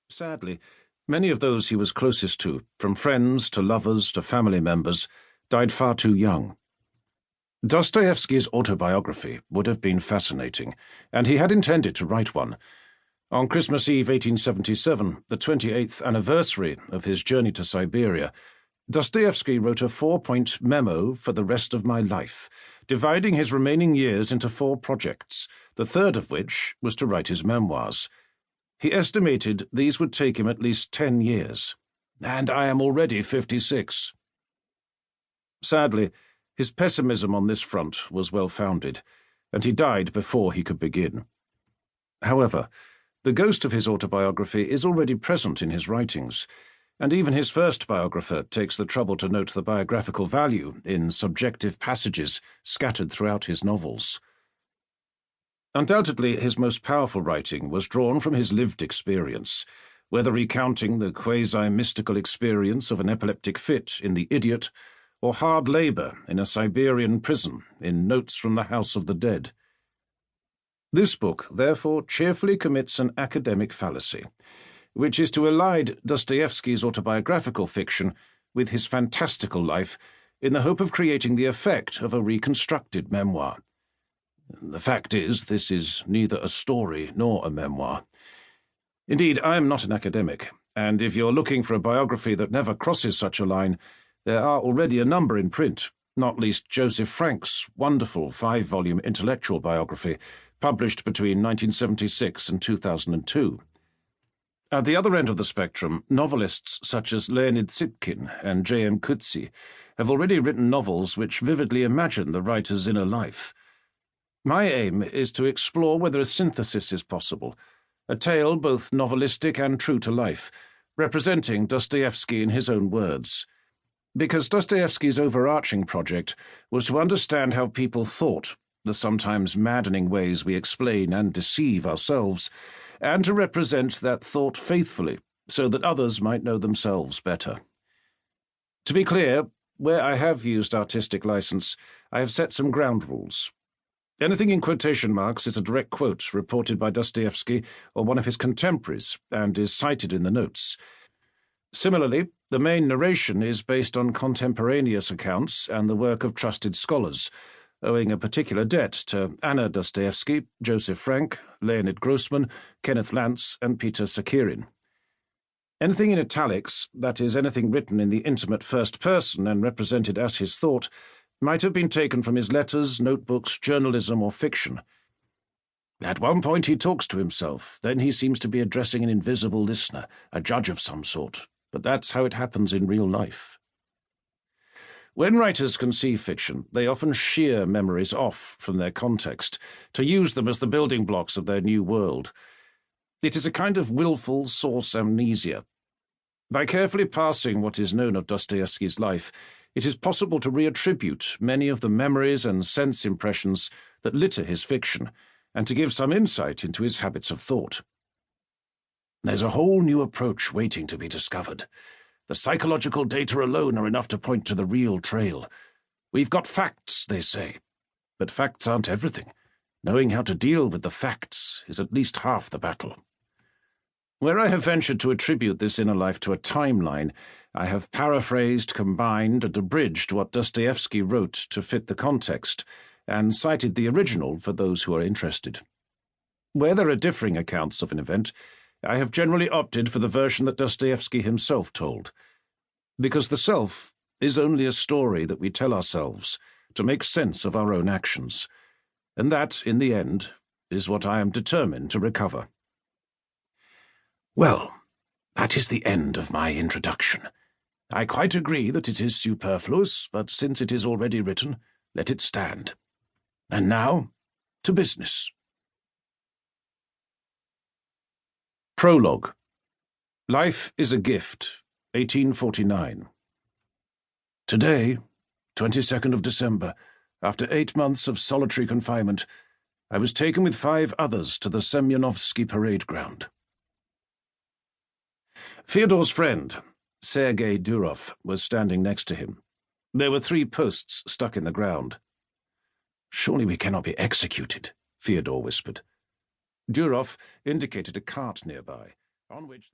Sadly, many of those he was closest to, from friends to lovers to family members, died far too young. Dostoevsky's autobiography would have been fascinating, and he had intended to write one. On Christmas Eve 1877, the 28th anniversary of his journey to Siberia, Dostoevsky wrote a 4-point memo for the rest of my life, dividing his remaining years into 4 projects, the third of which was to write his memoirs. He estimated these would take him at least 10 years. And I am already 56. Sadly, his pessimism on this front was well-founded, and he died before he could begin. However, the ghost of his autobiography is already present in his writings, and even his first biographer takes the trouble to note the biographical value in subjective passages scattered throughout his novels. Undoubtedly, his most powerful writing was drawn from his lived experience, whether recounting the quasi-mystical experience of an epileptic fit in The Idiot, or hard labor in a Siberian prison in Notes from the House of the Dead. This book, therefore, cheerfully commits an academic fallacy, which is to elide Dostoevsky's autobiographical fiction with his fantastical life in the hope of creating the effect of a reconstructed memoir. The fact is, this is neither a story nor a memoir. Indeed, I am not an academic, and if you're looking for a biography that never crosses such a line, there are already a number in print, not least Joseph Frank's wonderful 5-volume intellectual biography, published between 1976 and 2002. At the other end of the spectrum, novelists such as Leonid Sipkin and J.M. Coetzee have already written novels which vividly imagine the writer's inner life. My aim is to explore whether a synthesis is possible, a tale both novelistic and true to life, representing Dostoevsky in his own words. Because Dostoevsky's overarching project was to understand how people thought, the sometimes maddening ways we explain and deceive ourselves, and to represent that thought faithfully, so that others might know themselves better. To be clear, where I have used artistic license, I have set some ground rules. Anything in quotation marks is a direct quote reported by Dostoevsky or one of his contemporaries and is cited in the notes. Similarly, the main narration is based on contemporaneous accounts and the work of trusted scholars, owing a particular debt to Anna Dostoevsky, Joseph Frank, Leonid Grossman, Kenneth Lantz, and Peter Sakirin. Anything in italics, that is, anything written in the intimate first person and represented as his thought, might have been taken from his letters, notebooks, journalism, or fiction. At one point he talks to himself, then he seems to be addressing an invisible listener, a judge of some sort, but that's how it happens in real life. When writers conceive fiction, they often shear memories off from their context to use them as the building blocks of their new world. It is a kind of willful source amnesia. By carefully parsing what is known of Dostoevsky's life, it is possible to reattribute many of the memories and sense impressions that litter his fiction, and to give some insight into his habits of thought. There's a whole new approach waiting to be discovered. The psychological data alone are enough to point to the real trail. We've got facts, they say. But facts aren't everything. Knowing how to deal with the facts is at least half the battle. Where I have ventured to attribute this inner life to a timeline, I have paraphrased, combined, and abridged what Dostoevsky wrote to fit the context, and cited the original for those who are interested. Where there are differing accounts of an event, I have generally opted for the version that Dostoevsky himself told, because the self is only a story that we tell ourselves to make sense of our own actions, and that, in the end, is what I am determined to recover. Well, that is the end of my introduction. I quite agree that it is superfluous, but since it is already written, let it stand. And now, to business. Prologue. Life is a Gift, 1849. Today, 22nd of December, after 8 months of solitary confinement, I was taken with 5 others to the Semyonovsky parade ground. Fyodor's friend, Sergei Durov, was standing next to him. There were 3 posts stuck in the ground. "Surely we cannot be executed," Fyodor whispered. Durov indicated a cart nearby, on which